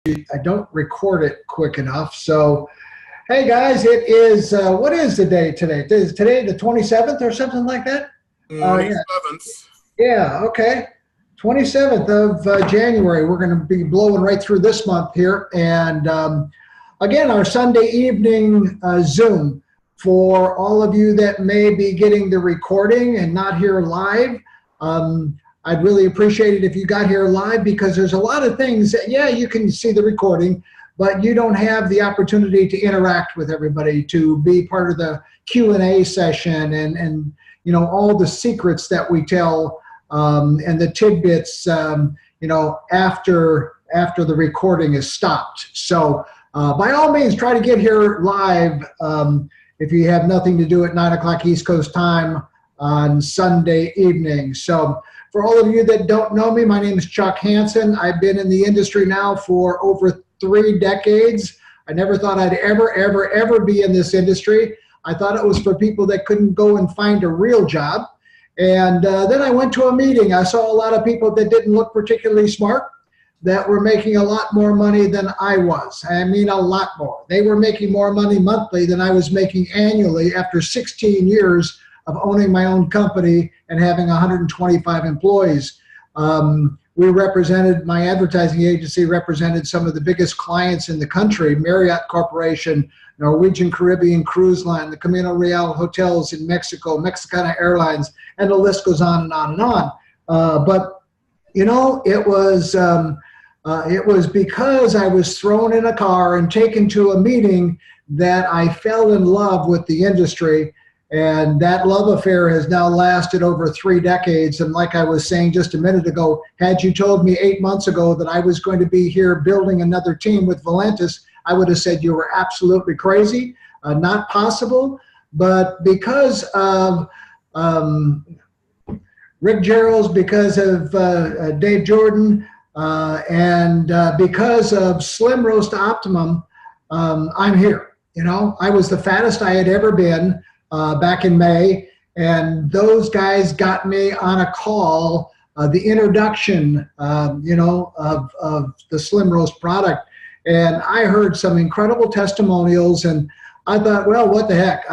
I don't record it quick enough. So, hey guys, it is, what is the day today? Is today the 27th or something like that? 27th. Yeah, okay. 27th of January. We're going to be blowing right through this month here. And again, our Sunday evening Zoom for all of you that may be getting the recording and not here live. I'd really appreciate it if you got here live, because there's a lot of things that, yeah, you can see the recording, but you don't have the opportunity to interact with everybody, to be part of the Q&A session and you know, all the secrets that we tell and the tidbits, you know, after the recording is stopped. So by all means, try to get here live if you have nothing to do at 9 o'clock East Coast time on Sunday evening. So for all of you that don't know me, my name is Chuck Hansen. I've been in the industry now for over 3 decades. I never thought I'd ever be in this industry. I thought it was for people that couldn't go and find a real job. And then I went to a meeting. I saw a lot of people that didn't look particularly smart, that were making a lot more money than I was. I mean, a lot more. They were making more money monthly than I was making annually after 16 years of owning my own company and having 125 employees. We represented, my advertising agency represented some of the biggest clients in the country: Marriott Corporation, Norwegian Caribbean Cruise Line, the Camino Real hotels in Mexico, Mexicana Airlines, and the list goes on and on and on. But you know, it was because I was thrown in a car and taken to a meeting that I fell in love with the industry. And that love affair has now lasted over 3 decades. And like I was saying just a minute ago, had you told me 8 months ago that I was going to be here building another team with Valentis, I would have said you were absolutely crazy, not possible. But because of Rick Gerald, because of Dave Jordan, and because of Slim Roast Optimum, I'm here. You know, I was the fattest I had ever been back in May, and those guys got me on a call, the introduction, you know, of the Slim Roast product. And I heard some incredible testimonials, and I thought, well, what the heck?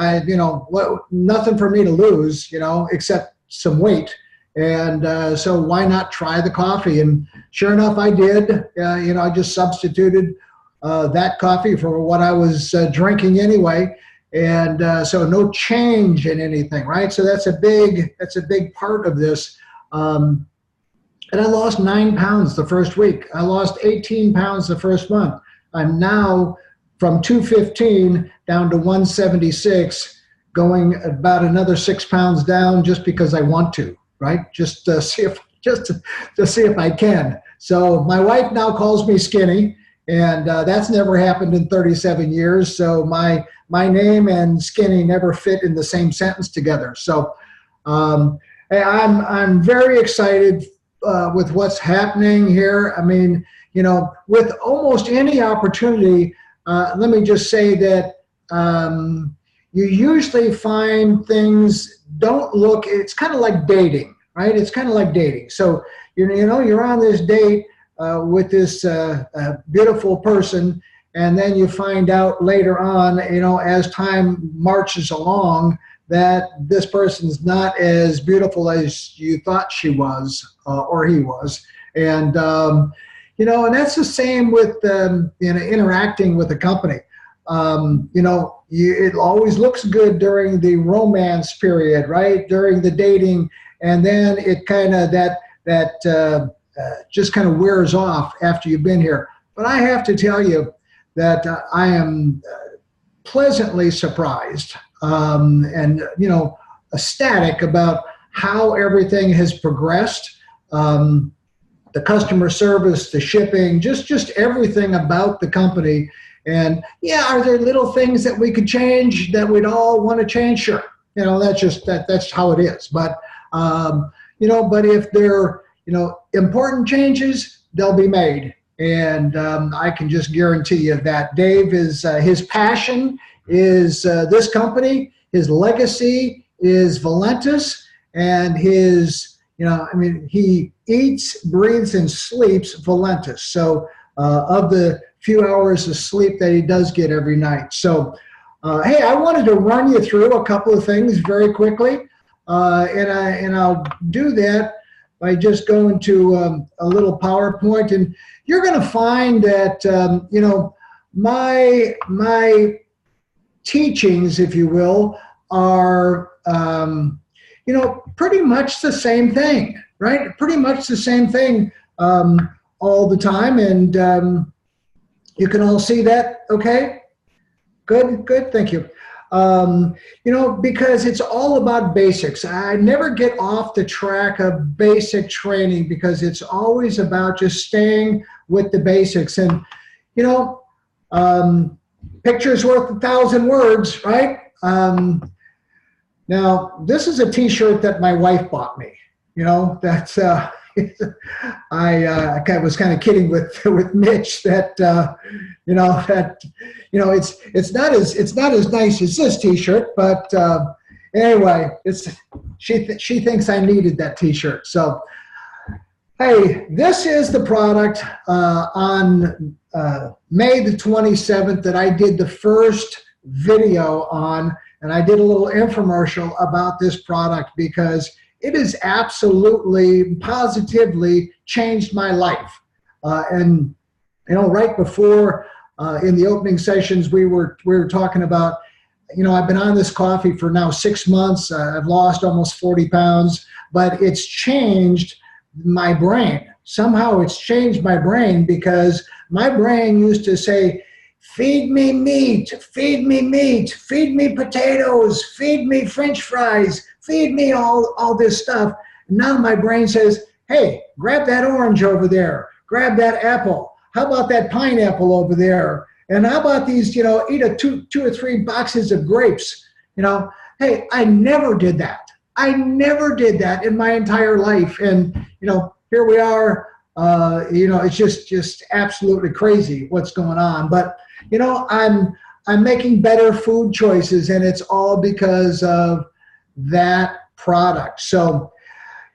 Nothing for me to lose, you know, except some weight. And so why not try the coffee? And sure enough, I did. You know, I just substituted that coffee for what I was drinking anyway. And so no change in anything, right? So that's a big part of this. And I lost 9 pounds the first week. I lost 18 pounds the first month. I'm now from 215 down to 176, going about another 6 pounds down just because I want to, right? Just to see if I can. So my wife now calls me skinny, and that's never happened in 37 years. So my name and skinny never fit in the same sentence together. So hey, I'm very excited with what's happening here. I mean, you know, with almost any opportunity, let me just say that you usually find things don't look, it's kind of like dating, right? It's kind of like dating. So, you know, you're on this date with this beautiful person, and then you find out later on, you know, as time marches along, that this person's not as beautiful as you thought she was or he was. And, you know, and that's the same with you know, interacting with a company. You know, it always looks good during the romance period, right? During the dating, and then it kind of, that just kind of wears off after you've been here. But I have to tell you that I am pleasantly surprised and, you know, ecstatic about how everything has progressed. The customer service, the shipping, just everything about the company. And yeah, are there little things that we could change that we'd all want to change? Sure. You know, that's just, that's how it is. But, you know, but if they're, you know, important changes, they'll be made. And I can just guarantee you that Dave is, his passion is this company, his legacy is Valentis, and his, you know, I mean, he eats, breathes, and sleeps Valentis. So of the few hours of sleep that he does get every night. So, hey, I wanted to run you through a couple of things very quickly, and I'll do that by just going to a little PowerPoint, and you're going to find that you know, my teachings, if you will, are you know, pretty much the same thing, right? Pretty much the same thing all the time, and you can all see that, okay? Good, thank you. You know, because it's all about basics. I never get off the track of basic training because it's always about just staying with the basics. And, you know, picture's worth 1,000 words, right? Now, this is a t-shirt that my wife bought me. You know, that's, I was kind of kidding with Mitch that, you know, it's not as nice as this t-shirt, but anyway, she thinks I needed that t-shirt. So, hey, this is the product on May the 27th that I did the first video on, and I did a little infomercial about this product because it has absolutely, positively changed my life. And you know, right before in the opening sessions, we were talking about, you know, I've been on this coffee for now 6 months. I've lost almost 40 pounds, but it's changed my brain. Somehow it's changed my brain because my brain used to say, feed me meat, feed me meat, feed me potatoes, feed me French fries, feed me all this stuff. And now my brain says, hey, grab that orange over there, grab that apple. How about that pineapple over there? And how about these, you know, eat two or three boxes of grapes? You know, hey, I never did that. I never did that in my entire life. And, you know, here we are, you know, it's just absolutely crazy what's going on. But, you know, I'm making better food choices, and it's all because of that product. So,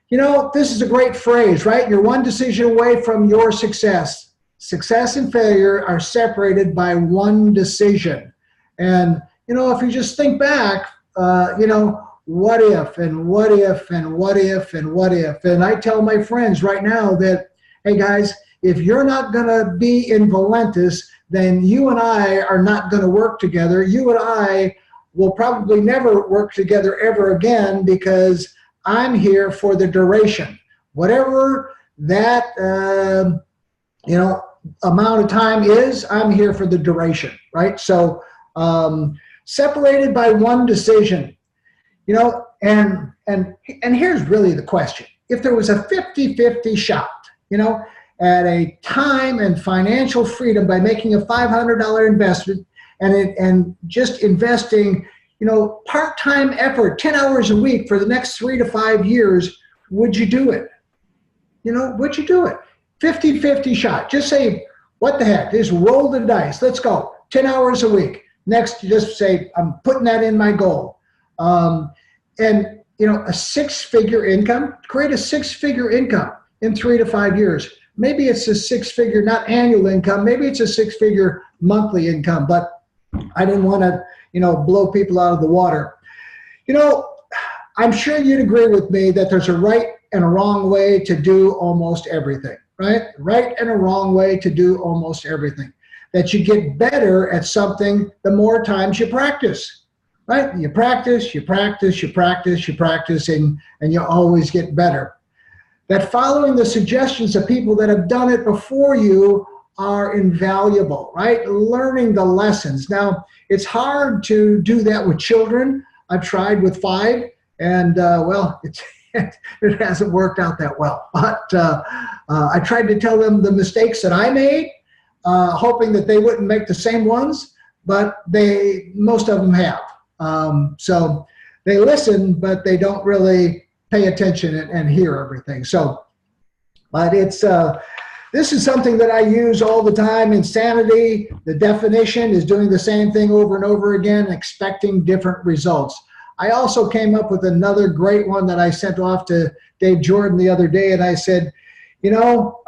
you know, this is a great phrase, right? You're one decision away from your success. Success and failure are separated by one decision. And, you know, if you just think back, you know, what if, and what if, and what if, and what if. And I tell my friends right now that, hey guys, if you're not going to be in Valentis, then you and I are not going to work together. You and I will probably never work together ever again because I'm here for the duration. Whatever that, you know, amount of time is, I'm here for the duration, right? So separated by one decision, you know, and here's really the question. If there was a 50-50 shot, you know, at a time and financial freedom by making a $500 investment and just investing, you know, part-time effort, 10 hours a week for the next 3 to 5 years, would you do it? You know, would you do it? 50-50 shot. Just say, what the heck? Just roll the dice. Let's go. 10 hours a week. Next, you just say, I'm putting that in my goal. And, you know, a 6-figure income, create a 6-figure income in 3 to 5 years. Maybe it's a 6-figure, not annual income. Maybe it's a 6-figure monthly income, but I didn't want to, you know, blow people out of the water. You know, I'm sure you'd agree with me that there's a right and a wrong way to do almost everything, right? Right and a wrong way to do almost everything. That you get better at something the more times you practice, right? You practice, you practice, you practice, you practice, and you always get better. That following the suggestions of people that have done it before you are invaluable, right? Learning the lessons. Now, it's hard to do that with children. I've tried with 5, and well, it hasn't worked out that well. But I tried to tell them the mistakes that I made, hoping that they wouldn't make the same ones, but most of them have. So they listen, but they don't really pay attention and hear everything. So, but it's, this is something that I use all the time. Insanity, the definition is doing the same thing over and over again, expecting different results. I also came up with another great one that I sent off to Dave Jordan the other day, and I said, you know,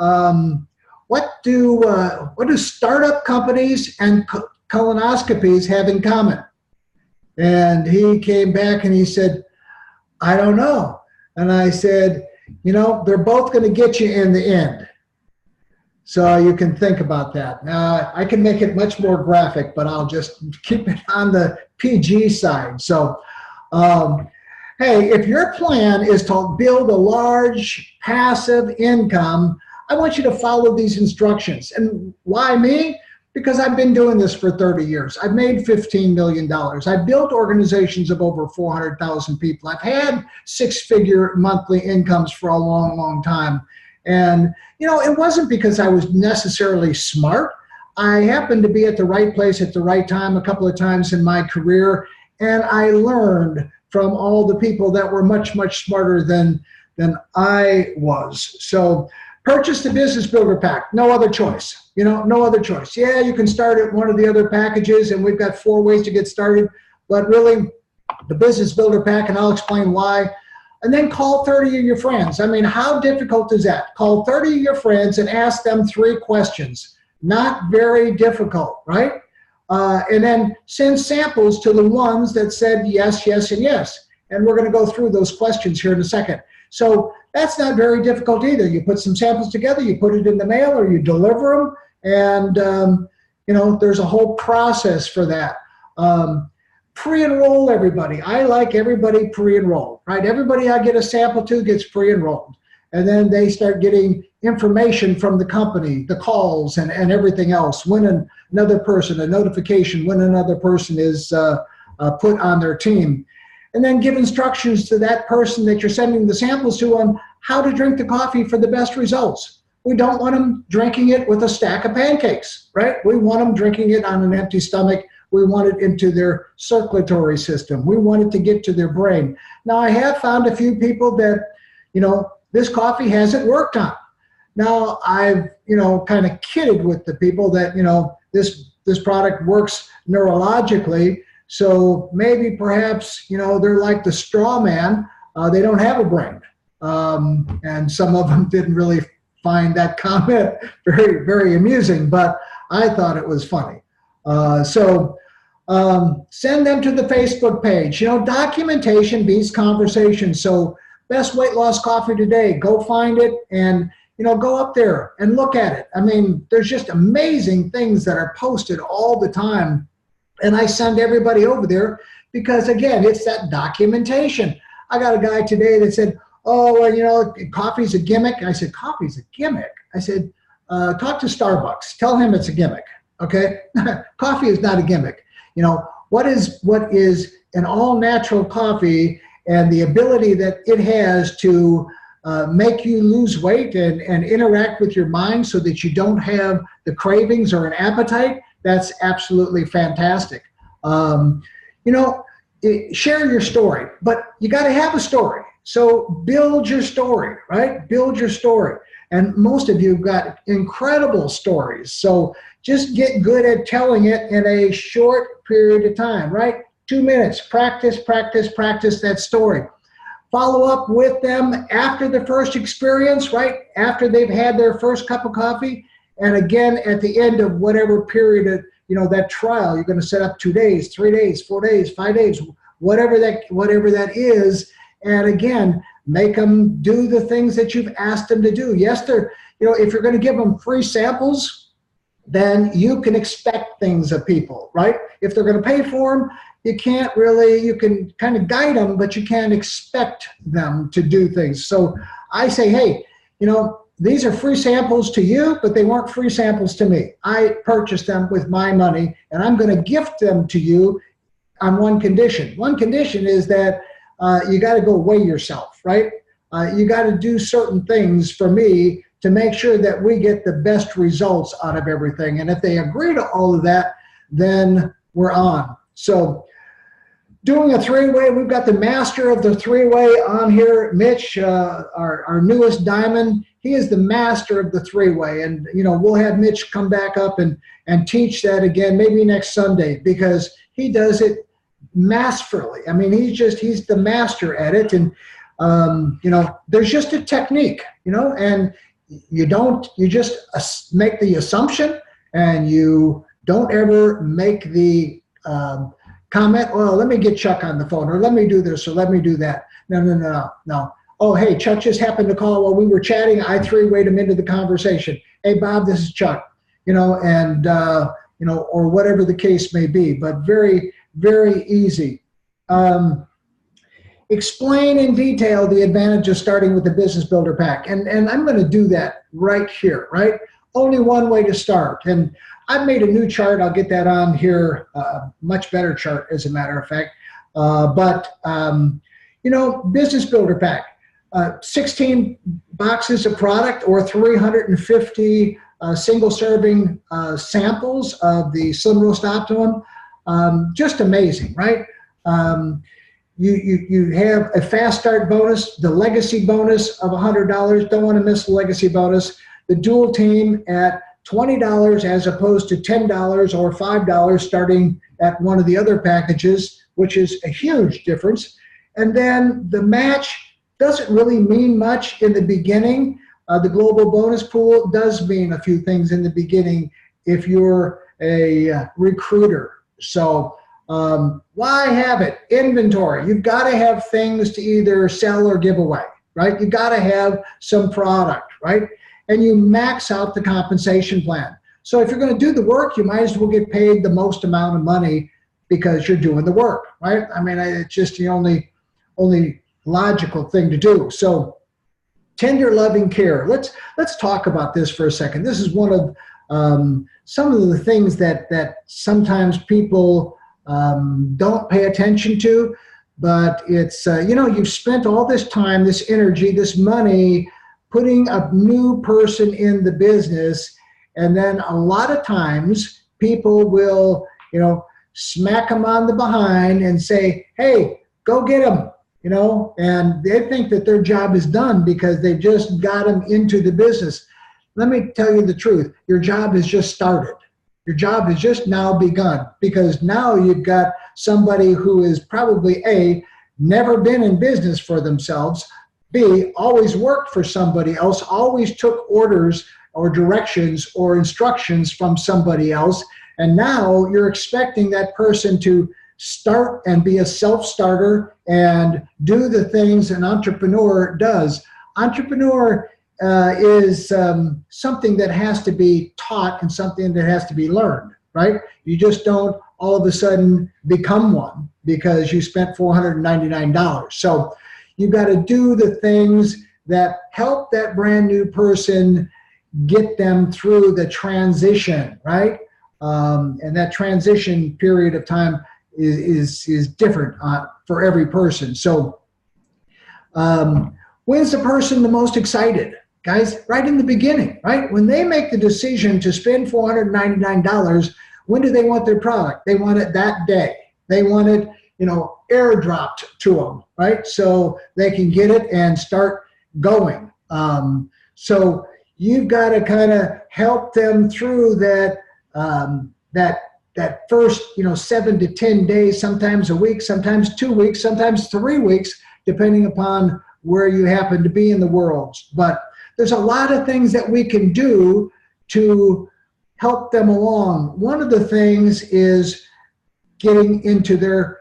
what do startup companies and colonoscopies have in common? And he came back and he said, I don't know. And I said, they're both going to get you in the end. So you can think about that. Now, I can make it much more graphic, but I'll just keep it on the PG side. So, hey, if your plan is to build a large passive income, I want you to follow these instructions. And why me? Because I've been doing this for 30 years. I've made $15 million. I've built organizations of over 400,000 people. I've had six-figure monthly incomes for a long, long time. And, it wasn't because I was necessarily smart. I happened to be at the right place at the right time a couple of times in my career, and I learned from all the people that were much, much smarter than I was. So purchase the Business Builder Pack. No other choice. No other choice. Yeah, you can start at one of the other packages, and we've got 4 ways to get started. But really, the Business Builder Pack, and I'll explain why. And then call 30 of your friends. I mean, how difficult is that? Call 30 of your friends and ask them 3 questions. Not very difficult, right? And then send samples to the ones that said yes, yes, and yes. And we're going to go through those questions here in a second. So that's not very difficult either. You put some samples together, you put it in the mail, or you deliver them, and there's a whole process for that. Pre-enroll everybody. I like everybody pre-enrolled, right? Everybody I get a sample to gets pre-enrolled. And then they start getting information from the company, the calls and everything else. When another person, a notification, when another person is put on their team. And then give instructions to that person that you're sending the samples to on how to drink the coffee for the best results. We don't want them drinking it with a stack of pancakes, right? We want them drinking it on an empty stomach. We want it into their circulatory system. We want it to get to their brain. Now, I have found a few people that, this coffee hasn't worked on. Now, I've, kind of kidded with the people that, this product works neurologically. So maybe perhaps, they're like the straw man. They don't have a brain. And some of them didn't really find that comment very, very amusing, but I thought it was funny. Send them to the Facebook page. Documentation beats conversation. So best weight loss coffee today, go find it and, go up there and look at it. I mean, there's just amazing things that are posted all the time. And I send everybody over there because, again, it's that documentation. I got a guy today that said, oh, well, coffee's a gimmick. And I said, coffee's a gimmick? I said, talk to Starbucks. Tell him it's a gimmick, okay? Coffee is not a gimmick. What is an all-natural coffee and the ability that it has to make you lose weight and interact with your mind so that you don't have the cravings or an appetite, that's absolutely fantastic. Share your story, but you got to have a story. So build your story, right? Build your story. And most of you have got incredible stories. So just get good at telling it in a short period of time, right? 2 minutes, practice that story. Follow up with them after the first experience, right? After they've had their first cup of coffee. And again, at the end of whatever period of, that trial, you're going to set up 2 days, 3 days, 4 days, 5 days, whatever that is. And again, make them do the things that you've asked them to do. Yes, if you're going to give them free samples, then you can expect things of people, right? If they're going to pay for them, you can kind of guide them, but you can't expect them to do things. So I say, hey, these are free samples to you, but they weren't free samples to me. I purchased them with my money, and I'm going to gift them to you on one condition. One condition is that you got to go weigh yourself, right? You got to do certain things for me to make sure that we get the best results out of everything. And if they agree to all of that, then we're on. So doing a 3-way, we've got the master of the 3-way on here, Mitch, our newest diamond. He is the master of the 3-way. And, we'll have Mitch come back up and teach that again, maybe next Sunday, because he does it masterfully. I mean, he's the master at it. And, there's just a technique, and you just make the assumption, and you don't ever make the comment, well, let me get Chuck on the phone, or let me do this, or let me do that. No. Oh, hey, Chuck just happened to call while we were chatting. I three-wayed him into the conversation. Hey, Bob, this is Chuck, and, or whatever the case may be, but very, very easy. Explain in detail the advantage of starting with the Business Builder Pack. And I'm going to do that right here, right? Only one way to start. And I've made a new chart. I'll get that on here, much better chart, as a matter of fact. Business Builder Pack, 16 boxes of product, or 350 single-serving samples of the Slim Roast Optimum. Just amazing, right? You have a fast start bonus, the legacy bonus of $100. Don't want to miss the legacy bonus. The dual team at $20 as opposed to $10 or $5 starting at one of the other packages, which is a huge difference. And then the match doesn't really mean much in the beginning. The global bonus pool does mean a few things in the beginning if you're a recruiter. So why have it? Inventory. You've got to have things to either sell or give away, right? You've got to have some product, right? And you max out the compensation plan. So if you're going to do the work, you might as well get paid the most amount of money because you're doing the work, right? I mean, it's just the only logical thing to do. So tender loving care. Let's talk about this for a second. This is one of some of the things that sometimes people don't pay attention to, but it's, you've spent all this time, this energy, this money, putting a new person in the business, and then a lot of times people will, smack them on the behind and say, hey, go get them, and they think that their job is done because they've just got them into the business. Let me tell you the truth. Your job has just started. Your job has just now begun, because now you've got somebody who is probably A, never been in business for themselves, B, always worked for somebody else, always took orders or directions or instructions from somebody else, and now you're expecting that person to start and be a self-starter and do the things an entrepreneur does. Entrepreneur is something that has to be taught and something that has to be learned, right? You just don't all of a sudden become one because you spent $499. So you've got to do the things that help that brand new person get them through the transition, right? And that transition period of time is different for every person. So when's the person the most excited? Guys, right in the beginning, right? When they make the decision to spend $499, when do they want their product? They want it that day. They want it, airdropped to them, right? So they can get it and start going. So you've got to kind of help them through that first, 7 to 10 days, sometimes a week, sometimes 2 weeks, sometimes 3 weeks, depending upon where you happen to be in the world. But there's a lot of things that we can do to help them along. One of the things is getting into their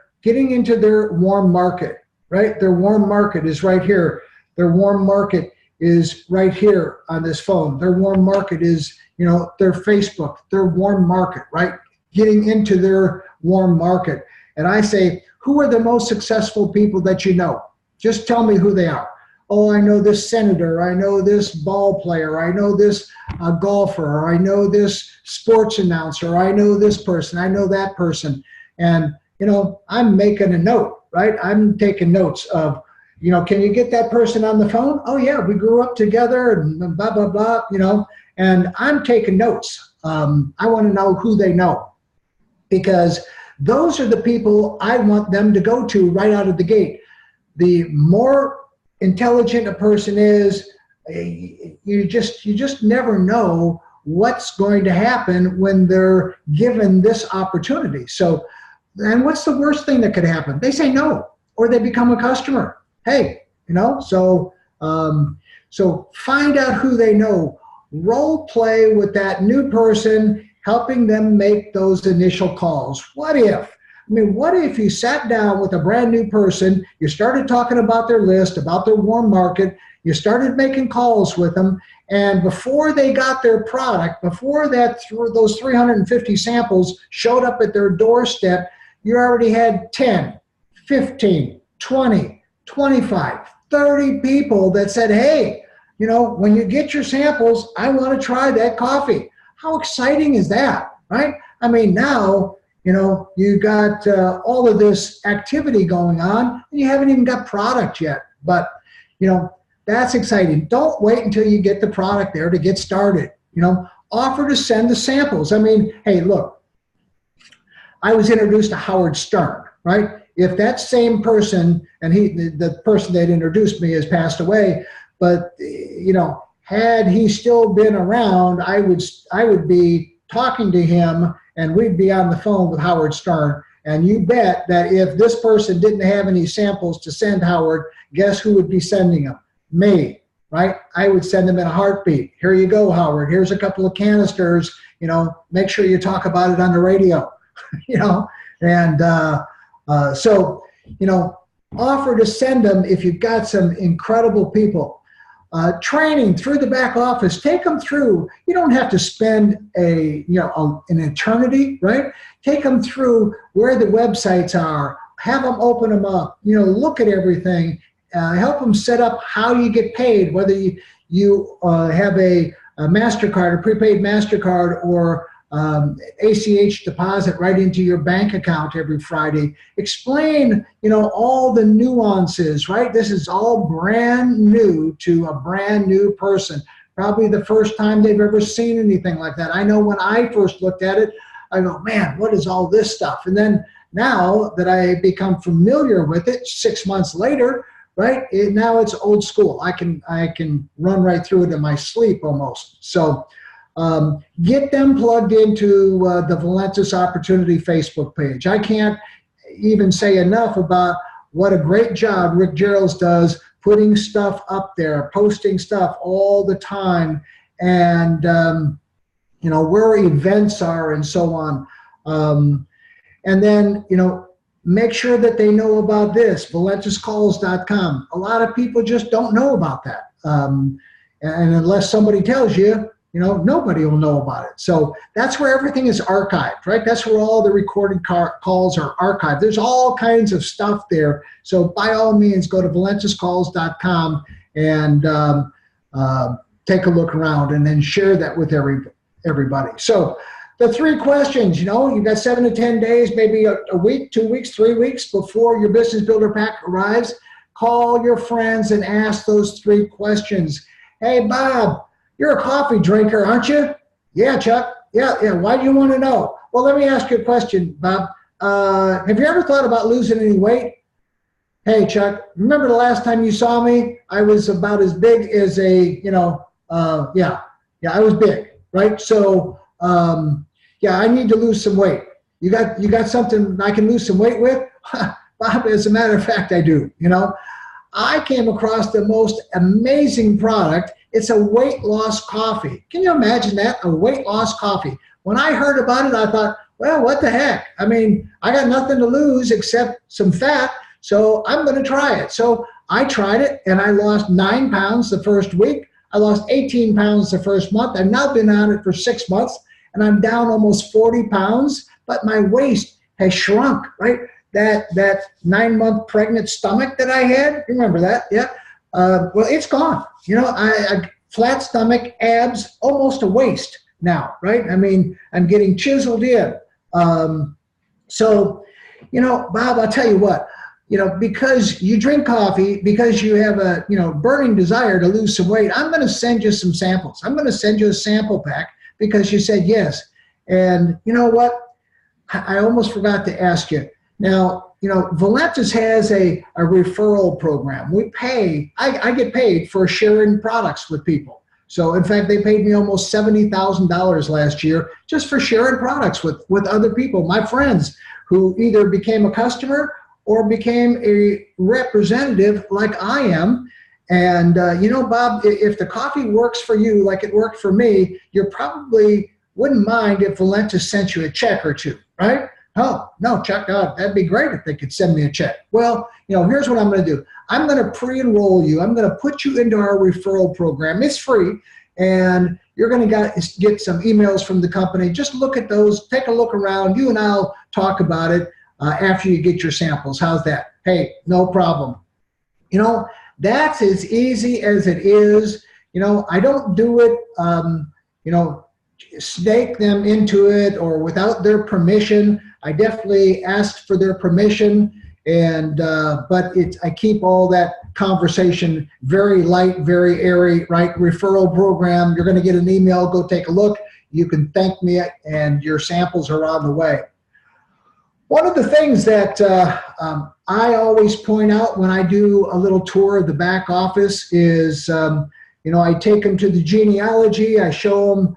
warm market, right? Their warm market is right here. Their warm market is right here on this phone. Their warm market is, their Facebook, their warm market, right? Getting into their warm market. And I say, who are the most successful people that you know? Just tell me who they are. Oh, I know this senator, I know this ball player, I know this golfer, or I know this sports announcer, I know this person, I know that person. And, I'm making a note, right? I'm taking notes of, can you get that person on the phone? Oh yeah, we grew up together and blah, blah, blah, and I'm taking notes. I want to know who they know, because those are the people I want them to go to right out of the gate. The more intelligent a person is, you just never know what's going to happen when they're given this opportunity. So, and what's the worst thing that could happen? They say no, or they become a customer. Hey, so So find out who they know. Role play with that new person, helping them make those initial calls. What if you sat down with a brand new person, you started talking about their list, about their warm market, you started making calls with them, and before they got their product, before those 350 samples showed up at their doorstep, you already had 10, 15, 20, 25, 30 people that said, hey, when you get your samples, I want to try that coffee. How exciting is that, right? I mean, now, you got all of this activity going on, and you haven't even got product yet. But, that's exciting. Don't wait until you get the product there to get started. Offer to send the samples. I mean, hey, look, I was introduced to Howard Stern, right? If that same person, and the person that introduced me has passed away, but, had he still been around, I would be talking to him, and we'd be on the phone with Howard Stern. And you bet that if this person didn't have any samples to send Howard, guess who would be sending them? Me, right? I would send them in a heartbeat. Here you go, Howard. Here's a couple of canisters. Make sure you talk about it on the radio. And offer to send them if you've got some incredible people. Training through the back office, take them through. You don't have to spend an eternity, right? Take them through where the websites are, have them open them up, look at everything, help them set up how you get paid, whether you have a MasterCard, a prepaid MasterCard, or ACH deposit right into your bank account every Friday. Explain, all the nuances, right? This is all brand new to a brand new person. Probably the first time they've ever seen anything like that. I know when I first looked at it, I go, man, what is all this stuff? And then now that I become familiar with it 6 months later, right? Now it's old school. I can run right through it in my sleep almost. So get them plugged into the Valentis Opportunity Facebook page. I can't even say enough about what a great job Rick Geralds does putting stuff up there, posting stuff all the time, and where events are and so on. And then, make sure that they know about this, valentiscalls.com. A lot of people just don't know about that. And unless somebody tells you, nobody will know about it. So that's where everything is archived, right? That's where all the recorded calls are archived. There's all kinds of stuff there. So by all means, go to valentiscalls.com and take a look around, and then share that with everybody. So the 3 questions, you've got 7 to 10 days, maybe a week, 2 weeks, 3 weeks before your Business Builder Pack arrives. Call your friends and ask those 3 questions. Hey, Bob, you're a coffee drinker, aren't you? Yeah, Chuck. Yeah. Why do you want to know? Well, let me ask you a question, Bob. Have you ever thought about losing any weight? Hey, Chuck, remember the last time you saw me? I was about as big as I was big, right? So, I need to lose some weight. You got something I can lose some weight with? Bob, as a matter of fact, I do. I came across the most amazing product. It's a weight loss coffee. Can you imagine that? A weight loss coffee. When I heard about it, I thought, well, what the heck? I mean, I got nothing to lose except some fat, so I'm going to try it. So I tried it, and I lost 9 pounds the first week. I lost 18 pounds the first month. I've now been on it for 6 months, and I'm down almost 40 pounds, but my waist has shrunk, right? That 9-month pregnant stomach that I had, remember that? Yeah. Well, it's gone. I flat stomach, abs, almost a waist now, right? I mean, I'm getting chiseled in. So, Bob, I'll tell you what, because you drink coffee, because you have a, burning desire to lose some weight, I'm going to send you some samples. I'm going to send you a sample pack because you said yes. And you know what? I almost forgot to ask you. Now, Valentis has a referral program. I get paid for sharing products with people. So in fact, they paid me almost $70,000 last year just for sharing products with other people, my friends, who either became a customer or became a representative like I am. And Bob, if the coffee works for you like it worked for me, you probably wouldn't mind if Valenta sent you a check or two, right? Oh, no, check out. That'd be great if they could send me a check. Well, here's what I'm going to do. I'm going to pre-enroll you. I'm going to put you into our referral program. It's free, and you're going to get some emails from the company. Just look at those. Take a look around. You and I'll talk about it after you get your samples. How's that? Hey, no problem. That's as easy as it is. I don't do it, snake them into it or without their permission. I definitely asked for their permission, but I keep all that conversation very light, very airy, right? Referral program. You're going to get an email. Go take a look. You can thank me, and your samples are on the way. One of the things that I always point out when I do a little tour of the back office is, I take them to the genealogy. I show them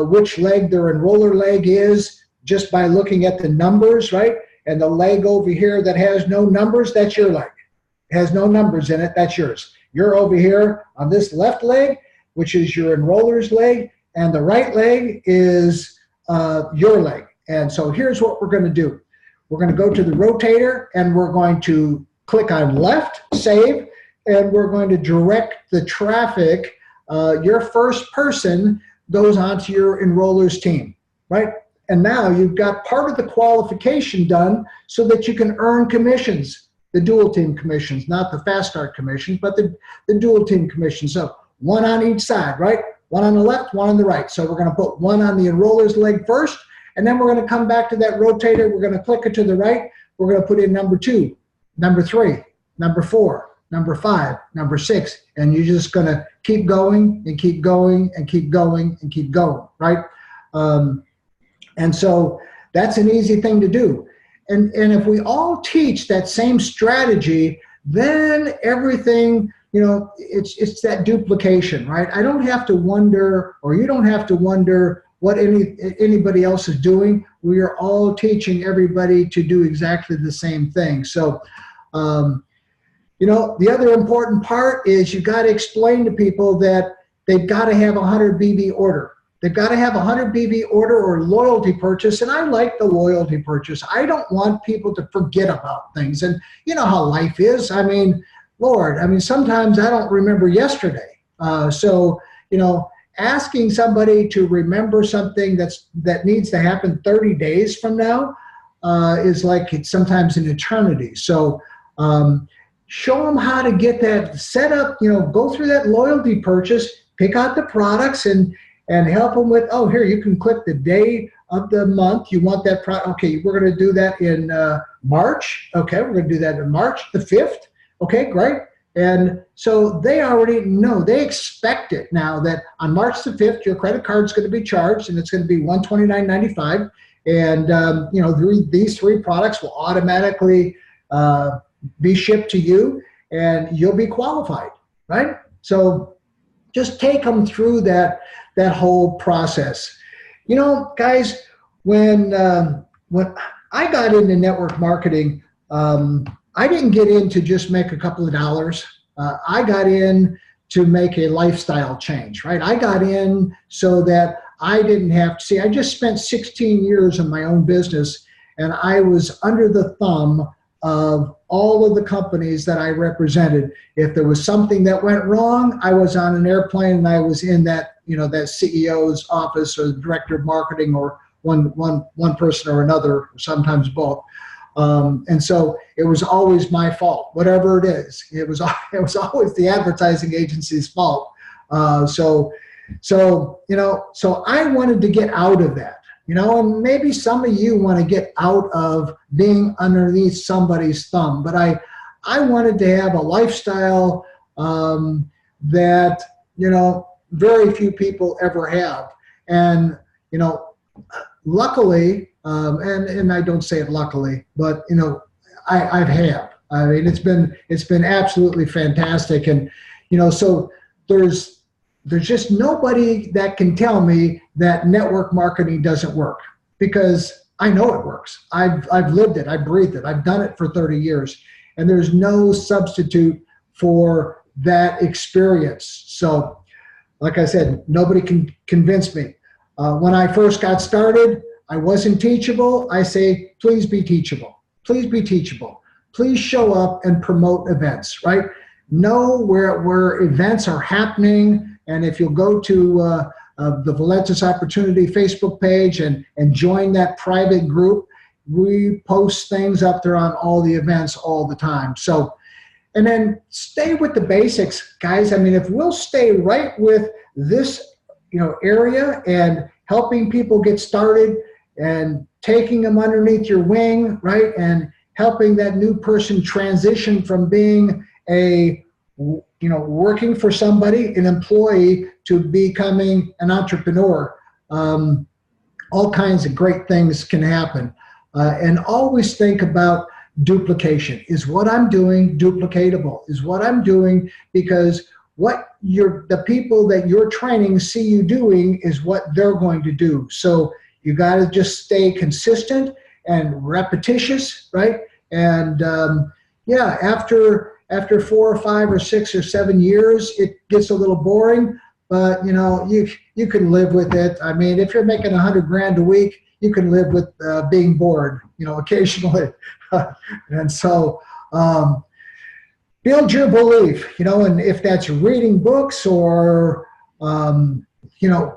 which leg their enroller leg is just by looking at the numbers, right? And the leg over here that has no numbers, that's your leg. It has no numbers in it, that's yours. You're over here on this left leg, which is your enroller's leg, and the right leg is your leg. And so here's what we're going to do. We're going to go to the rotator, and we're going to click on left, save, and we're going to direct the traffic. Your first person goes onto your enroller's team, right? And now you've got part of the qualification done so that you can earn commissions, the dual team commissions, not the fast start commissions, but the dual team commissions. So one on each side, right? One on the left, one on the right. So we're going to put one on the enroller's leg first, and then we're going to come back to that rotator. We're going to click it to the right. We're going to put in number 2, number 3, number 4, number 5, number 6, and you're just going to keep going and keep going and keep going and keep going, right? And so that's an easy thing to do. And if we all teach that same strategy, then everything, it's that duplication, right? I don't have to wonder, or you don't have to wonder what anybody else is doing. We are all teaching everybody to do exactly the same thing. So, the other important part is you got to explain to people that they've got to have a 100 BB order. They've got to have a 100 BB order or loyalty purchase, and I like the loyalty purchase. I don't want people to forget about things, and you know how life is. I mean, Lord, sometimes I don't remember yesterday. Asking somebody to remember something that needs to happen 30 days from now is like it's sometimes an eternity. So show them how to get that set up, go through that loyalty purchase, pick out the products, and help them with, oh, here, you can click the day of the month. You want that product. Okay, we're going to do that in March. Okay, we're going to do that in March the 5th. Okay, great. And so they already know, they expect it now that on March the 5th, your credit card is going to be charged, and it's going to be $129.95. And, these 3 products will automatically be shipped to you, and you'll be qualified, right? So just take them through that whole process. Guys, when I got into network marketing, I didn't get in to just make a couple of dollars. I got in to make a lifestyle change, right? I got in so that I didn't have to see. I just spent 16 years in my own business, and I was under the thumb of all of the companies that I represented. If there was something that went wrong, I was on an airplane and I was in that, that CEO's office or the director of marketing, or one person or another, or sometimes both. And so it was always my fault, whatever it is. It was always the advertising agency's fault. So I wanted to get out of that. And maybe some of you want to get out of being underneath somebody's thumb, but I wanted to have a lifestyle that, very few people ever have. And, luckily, and I don't say it luckily, but, I've had. I mean, it's been absolutely fantastic. And, so there's just nobody that can tell me that network marketing doesn't work, because I know it works. I've lived it. I breathed it. I've done it for 30 years. And there's no substitute for that experience. So, like I said, nobody can convince me. When I first got started, I wasn't teachable. I say, please be teachable. Please be teachable. Please show up and promote events, right? Know where events are happening. And if you'll go to the Valentis Opportunity Facebook page and join that private group, we post things up there on all the events all the time. So, and then stay with the basics, guys. I mean, if we'll stay right with this, area and helping people get started and taking them underneath your wing, right? And helping that new person transition from being working for somebody, an employee, to becoming an entrepreneur. All kinds of great things can happen. And always think about duplication. Is what I'm doing duplicatable? Is what I'm doing, because what the people that you're training see you doing is what they're going to do. So you got to just stay consistent and repetitious, right? And after 4 or 5 or 6 or 7 years, it gets a little boring, but you can live with it. I mean, if you're making $100,000 a week, you can live with being bored, occasionally. And so build your belief, and if that's reading books or,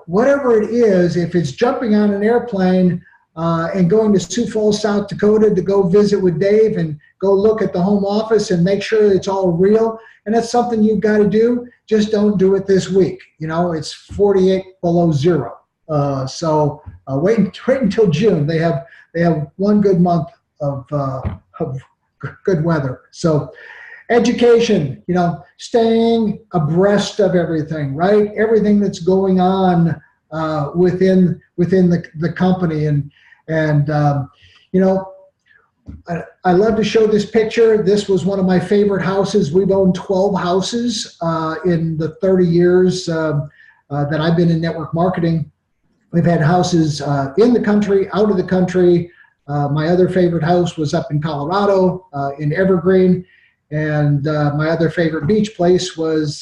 whatever it is, if it's jumping on an airplane and going to Sioux Falls, South Dakota to go visit with Dave and go look at the home office and make sure it's all real, and that's something you've got to do, just don't do it this week. It's 48 below zero. So wait until June. They have 1 good month of good weather. So education, staying abreast of everything, right? Everything that's going on within the company, and I love to show this picture. This was one of my favorite houses. We've owned 12 houses in the 30 years that I've been in network marketing. We've had houses in the country, out of the country. My other favorite house was up in Colorado, in Evergreen. And my other favorite beach place was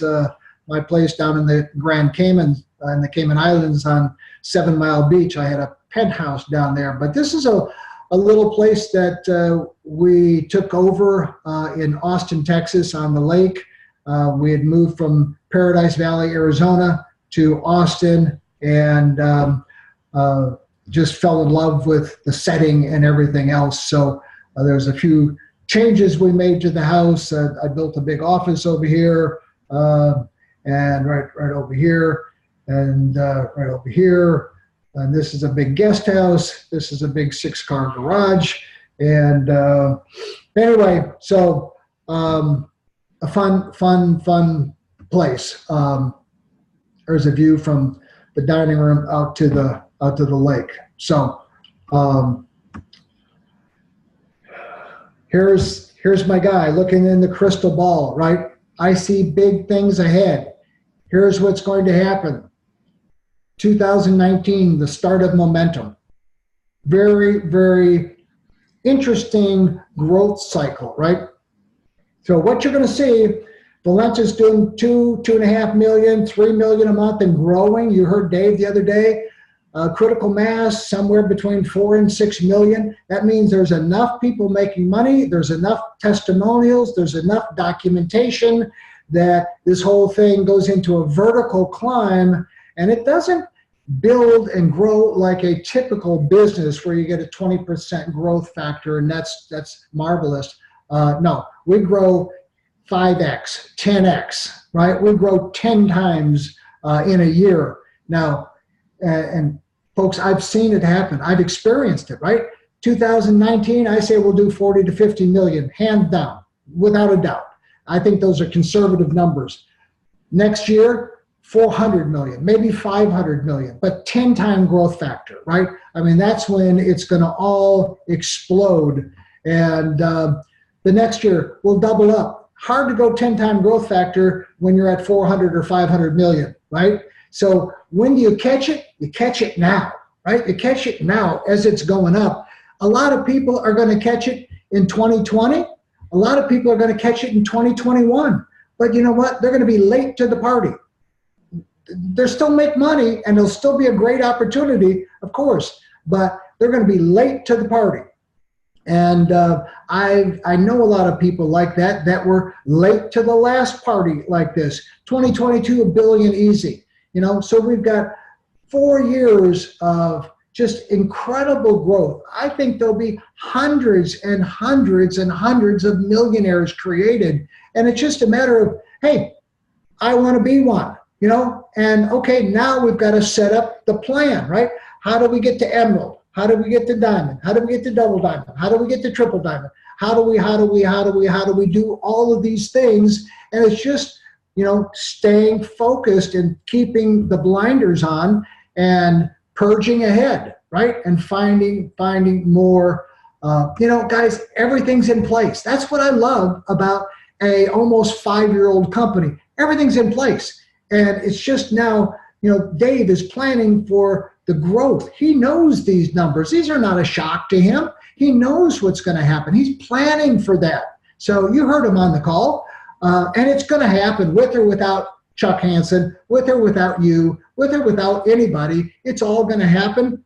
my place down in the Grand Cayman, in the Cayman Islands on 7 Mile Beach. I had a penthouse down there. But this is a little place that we took over in Austin, Texas on the lake. We had moved from Paradise Valley, Arizona to Austin, and just fell in love with the setting and everything else. So there's a few changes we made to the house. I built a big office over here, and right over here, and right over here. And this is a big guest house. This is a big 6-car garage. And anyway, so a fun place. There's a view from the dining room out to the lake. So here's my guy looking in the crystal ball, right? I see big things ahead. Here's what's going to happen. 2019, the start of momentum. Very, very interesting growth cycle, right? So what you're going to see, Valentis doing $2.5 million, $3 million a month and growing. You heard Dave the other day. Critical mass, somewhere between 4 and 6 million. That means there's enough people making money, there's enough testimonials, there's enough documentation that this whole thing goes into a vertical climb, and it doesn't build and grow like a typical business where you get a 20% growth factor, and that's marvelous. No, we grow 5x, 10x, right? We grow 10 times in a year. Now, and folks, I've seen it happen. I've experienced it, right? 2019, I say we'll do 40 to 50 million, hands down, without a doubt. I think those are conservative numbers. Next year, 400 million, maybe 500 million, but 10-time growth factor, right? I mean, that's when it's going to all explode. And the next year, we'll double up. Hard to go 10-time growth factor when you're at 400 or 500 million, right? So when do you catch it? You catch it now, right? You catch it now as it's going up. A lot of people are going to catch it in 2020. A lot of people are going to catch it in 2021. but you know what? They're going to be late to the party. They'll still make money, and it'll still be a great opportunity, of course, but they're going to be late to the party. And I know a lot of people like that were late to the last party like this. 2022, $1 billion easy. You know, so we've got 4 years of just incredible growth. I think there'll be hundreds and hundreds and hundreds of millionaires created. And it's just a matter of, hey, I want to be one, you know? And okay, now we've got to set up the plan, right? How do we get to emerald? How do we get to diamond? How do we get to double diamond? How do we get to triple diamond? How do we do all of these things? And it's just, you know, staying focused and keeping the blinders on and purging ahead, right? And finding more, you know, guys, everything's in place. That's what I love about a almost 5-year-old company. Everything's in place. And it's just now, you know, Dave is planning for the growth. He knows these numbers. These are not a shock to him. He knows what's going to happen. He's planning for that. So you heard him on the call. And it's going to happen with or without Chuck Hansen, with or without you, with or without anybody. It's all going to happen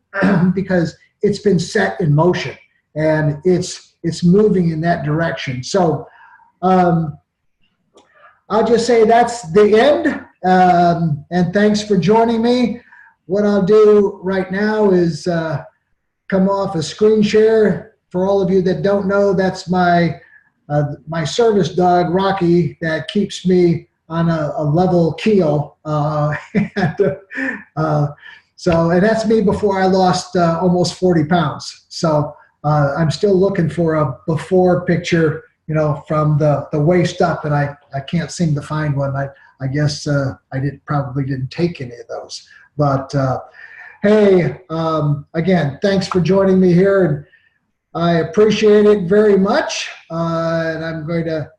because it's been set in motion, and it's moving in that direction. So I'll just say that's the end. And thanks for joining me. What I'll do right now is come off a screen share. For all of you that don't know, that's my service dog, Rocky, that keeps me on a level keel. And that's me before I lost almost 40 pounds. So I'm still looking for a before picture, you know, from the waist up, and I can't seem to find one. I guess I probably didn't take any of those. But hey, again, thanks for joining me here, and I appreciate it very much. And I'm going to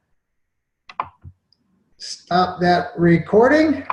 stop that recording.